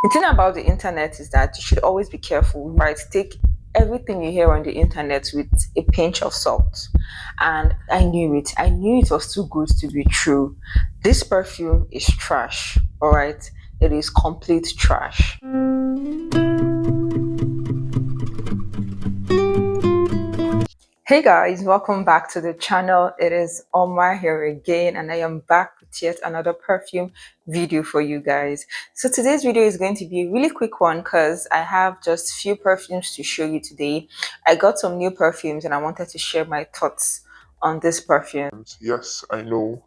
The thing about the internet is that you should always be careful, right? Take everything you hear on the internet with a pinch of salt. And I knew it. I knew it was too good to be true. This perfume is trash, all right? It is complete trash. Hey guys, welcome back to the channel. It is Omar here again, and I am back with yet another perfume video for you guys. So today's video is going to be a really quick one because I have just few perfumes to show you today. I got some new perfumes and I wanted to share my thoughts on this perfume. Yes, I know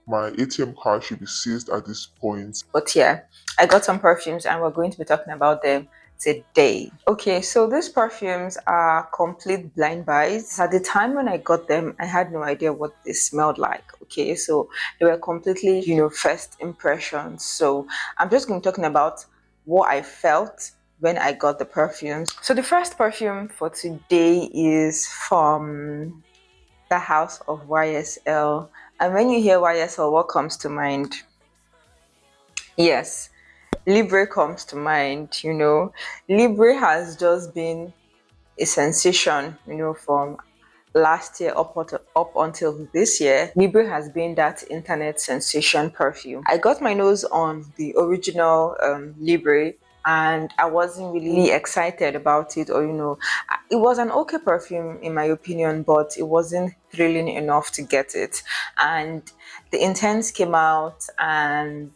my ATM card should be seized at this point. But yeah, I got some perfumes and we're going to be talking about them today. Okay, so these perfumes are complete blind buys. At the time when I got them, I had no idea what they smelled like. Okay, so they were completely, first impressions. So I'm just going to be talking about what I felt when I got the perfumes. So the first perfume for today is from the house of YSL. And when you hear YSL, what comes to mind? Yes, Libre comes to mind. Libre has just been a sensation, from last year up until this year. Libre has been that internet sensation perfume. I got my nose on the original Libre, and I wasn't really excited about it, or it was an okay perfume in my opinion, but it wasn't thrilling enough to get it. And the Intense came out, and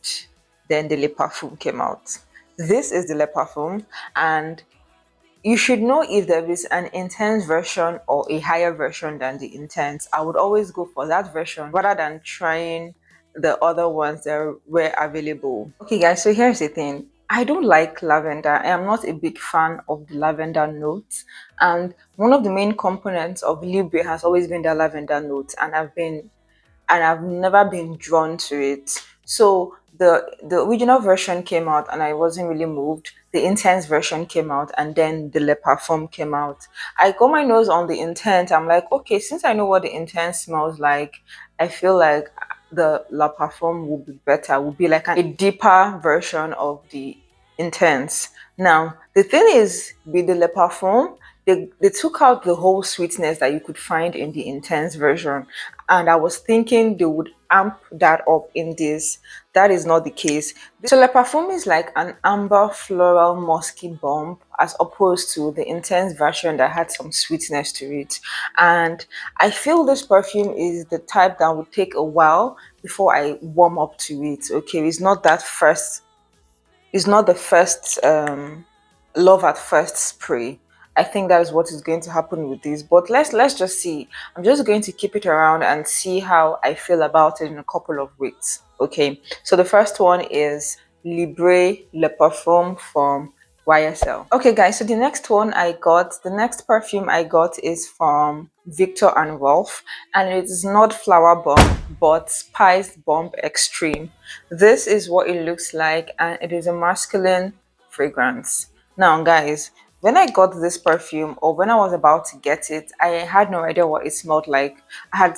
then the Le Parfum came out. This is the Le Parfum, and you should know if there is an Intense version or a higher version than the Intense. I would always go for that version rather than trying the other ones that were available. Okay guys, so here's the thing. I don't like lavender. I am not a big fan of the lavender notes, and one of the main components of Libre has always been the lavender note, and I've never been drawn to it. So the original version came out and I wasn't really moved. The Intense version came out, and then the Le Parfum came out. I got my nose on the Intense. I'm like, okay, since I know what the Intense smells like, I feel like the La Parfum will be better, will be like a deeper version of the Intense. Now, the thing is with the Le Parfum, they took out the whole sweetness that you could find in the Intense version, and I was thinking they would amp that up in this. That is not the case. So Le Parfum is like an amber floral musky bomb, as opposed to the Intense version that had some sweetness to it. And I feel this perfume is the type that would take a while before I warm up to it. Okay, it's not the first love at first spray. I think that is what is going to happen with this. But let's just see. I'm just going to keep it around and see how I feel about it in a couple of weeks. Okay. So the first one is Libre Le Parfum from YSL. Okay guys, so the next perfume I got is from Victor and Rolf, and it is not Flower Bomb but Spice Bomb Extreme. This is what it looks like, and it is a masculine fragrance. Now guys, when I got this perfume, or when I was about to get it, I had no idea what it smelled like. I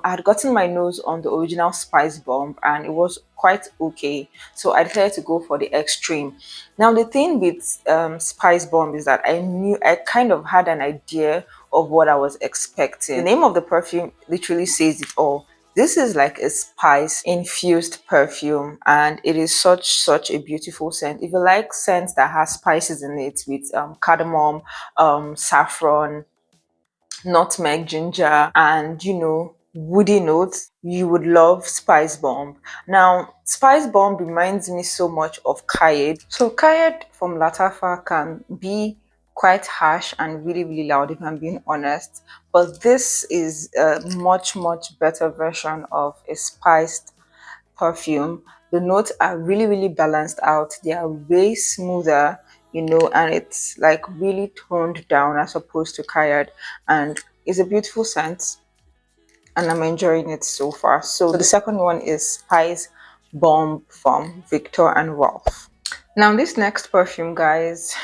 had gotten my nose on the original Spice Bomb and it was quite okay, so I decided to go for the Extreme. Now the thing with Spice Bomb is that I kind of had an idea of what I was expecting. The name of the perfume literally says it all. This is like a spice infused perfume, and it is such a beautiful scent. If you like scents that has spices in it, with cardamom, saffron, nutmeg, ginger, and woody notes, you would love Spice Bomb. Now Spice Bomb reminds me so much of Kayed. So Kayed from Latafa can be quite harsh and really loud, if I'm being honest, but this is a much better version of a spiced perfume. The notes are really balanced out. They are way smoother, and it's like really toned down as opposed to Kayad, and it's a beautiful scent and I'm enjoying it so far. So the second one is Spice Bomb from Victor and Rolf. Now this next perfume, guys,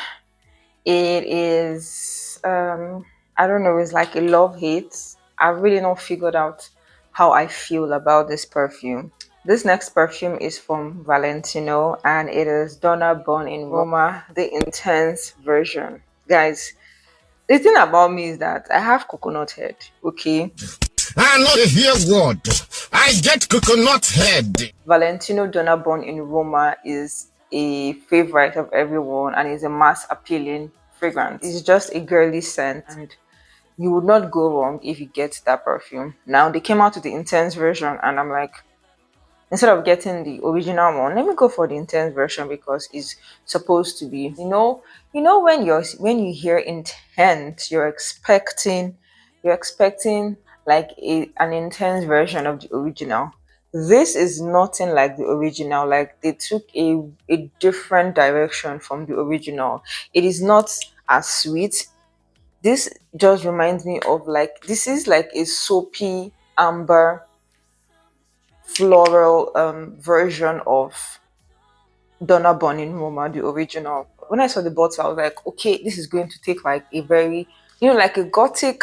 it is I don't know, it's like a love hate. I've really not figured out how I feel about this perfume. This next perfume is from Valentino and it is Donna Born in Roma, the intense version. Guys, the thing about me is that I have coconut head, okay? I know you hear word. I get coconut head. Valentino Donna Born in Roma is a favorite of everyone and is a mass appealing fragrance. It's just a girly scent and you would not go wrong if you get that perfume. Now they came out with the intense version and I'm like, instead of getting the original one, let me go for the intense version because it's supposed to be, when you hear intense, you're expecting like an intense version of the original. This is nothing like the original. Like they took a different direction from the original. It is not as sweet. This just reminds me of like this is like a soapy amber floral version of Donna Born in Roma, the original. When I saw the bottle, I was like, okay, this is going to take like a very, like a gothic,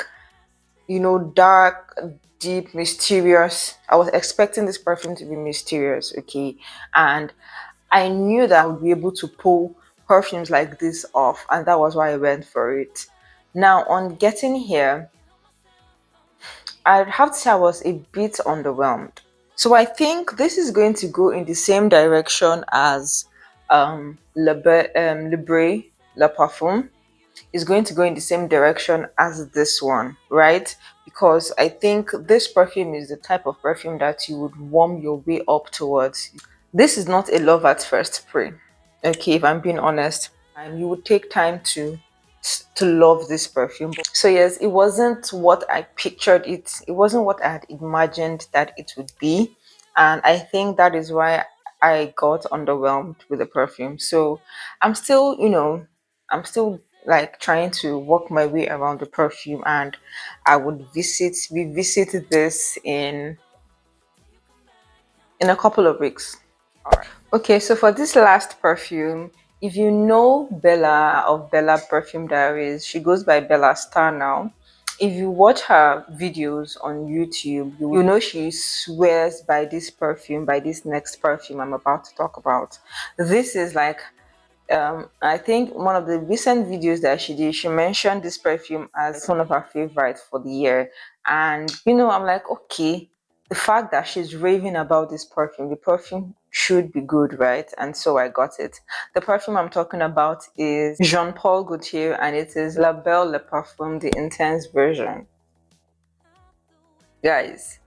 dark, deep, mysterious. I was expecting this perfume to be mysterious, okay? And I knew that I would be able to pull perfumes like this off, and that was why I went for it. Now, on getting here, I'd have to say I was a bit underwhelmed. So I think this is going to go in the same direction as Libre Le Parfum is going to go in the same direction as this one, right? Because I think this perfume is the type of perfume that you would warm your way up towards. This is not a love at first spray. Okay, if I'm being honest, and you would take time to love this perfume. So yes, it wasn't what I pictured it. It wasn't what I had imagined that it would be, and I think that is why I got underwhelmed with the perfume. So I'm still, I'm still like trying to work my way around the perfume, and I would revisit this in a couple of weeks. Okay, so for this last perfume, if you know Bella of Bella Perfume Diaries, she goes by Bella Star now. If you watch her videos on YouTube, you know she swears by this perfume, by this next perfume I'm about to talk about. This is like I think one of the recent videos that she did, she mentioned this perfume as one of her favorites for the year. And I'm like, okay, the fact that she's raving about this perfume, the perfume should be good, right? And so I got it. The perfume I'm talking about is Jean Paul Gaultier and it is La Belle Le Parfum, the intense version. Guys,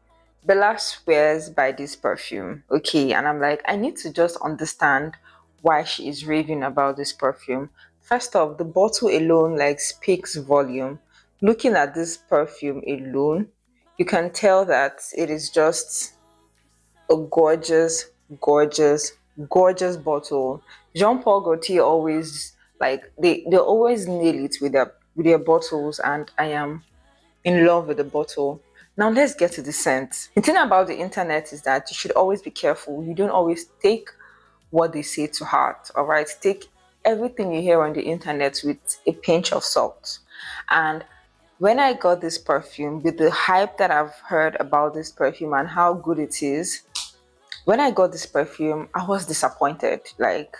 Bella swears by this perfume. Okay, and I'm like, I need to just understand why she is raving about this perfume. First off, the bottle alone like speaks volume. Looking at this perfume alone, you can tell that it is just a gorgeous, gorgeous, gorgeous bottle. Jean Paul Gaultier always like they always nail it with their bottles, and I am in love with the bottle. Now let's get to the scent. The thing about the internet is that you should always be careful. You don't always take what they say to heart, all right? Take everything you hear on the internet with a pinch of salt. And when I got this perfume, with the hype that I've heard about this perfume and how good it is, when I got this perfume, I was disappointed. Like,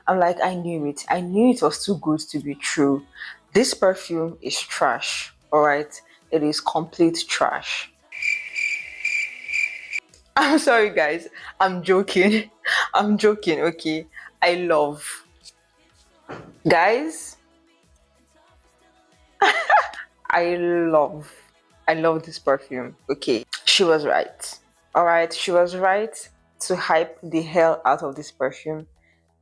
I'm like, I knew it. I knew it was too good to be true. This perfume is trash, all right? It is complete trash. I'm sorry, guys. I'm joking. I'm joking, okay? I love. Guys, I love. I love this perfume, okay? She was right. All right, she was right to hype the hell out of this perfume.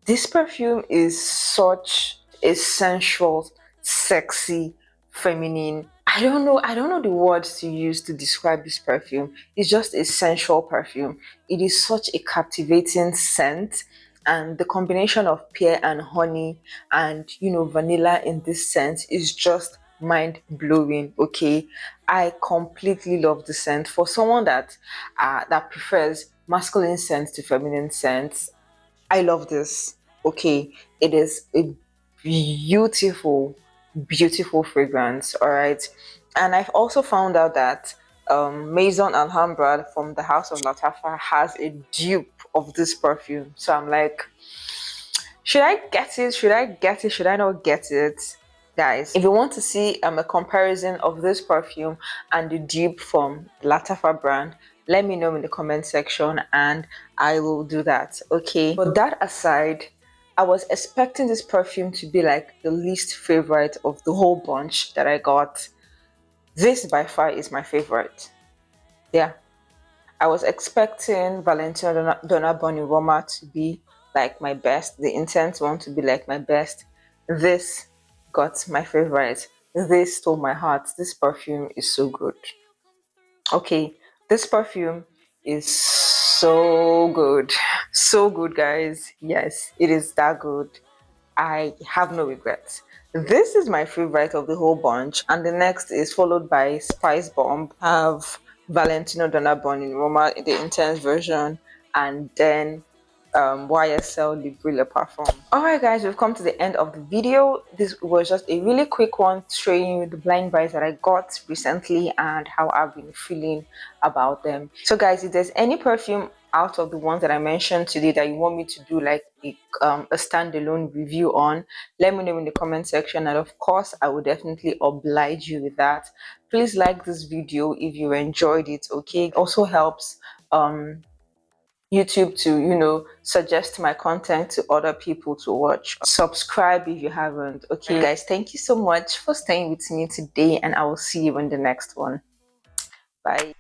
This perfume is such a sensual, sexy, feminine. I don't know the words to use to describe this perfume. It's just a sensual perfume. It is such a captivating scent, and the combination of pear and honey and vanilla in this scent is just mind blowing. Okay, I completely love the scent. For someone that prefers masculine scents to feminine scents, I love this. Okay, it is a beautiful, beautiful fragrance. All right, and I've also found out that Maison Alhambra from the House of Latafa has a dupe of this perfume. So I'm like, should I get it? Should I get it? Should I not get it? Guys, if you want to see a comparison of this perfume and the dupe from the Latafa brand, let me know in the comment section and I will do that. Okay, but that aside, I was expecting this perfume to be like the least favorite of the whole bunch that I got. This by far is my favorite. Yeah, I was expecting Valentino Donna Bonnie Roma to be like my best, the intense one to be like my best. This got my favorite. This stole my heart. This perfume is so good. Okay, this perfume is so good. So good, guys. Yes, it is that good. I have no regrets. This is my favorite of the whole bunch, and the next is followed by Spice Bomb. I have Valentino Donna Born in Roma, the intense version, and then YSL Libre Parfum. Alright guys, we've come to the end of the video. This was just a really quick one showing you the blind buys that I got recently and how I've been feeling about them. So guys, if there's any perfume out of the ones that I mentioned today that you want me to do like a standalone review on, let me know in the comment section, and of course I will definitely oblige you with that. Please like this video if you enjoyed it. Okay, it also helps YouTube to, suggest my content to other people to watch. Subscribe if you haven't. Okay, guys, thank you so much for staying with me today, and I will see you in the next one. Bye.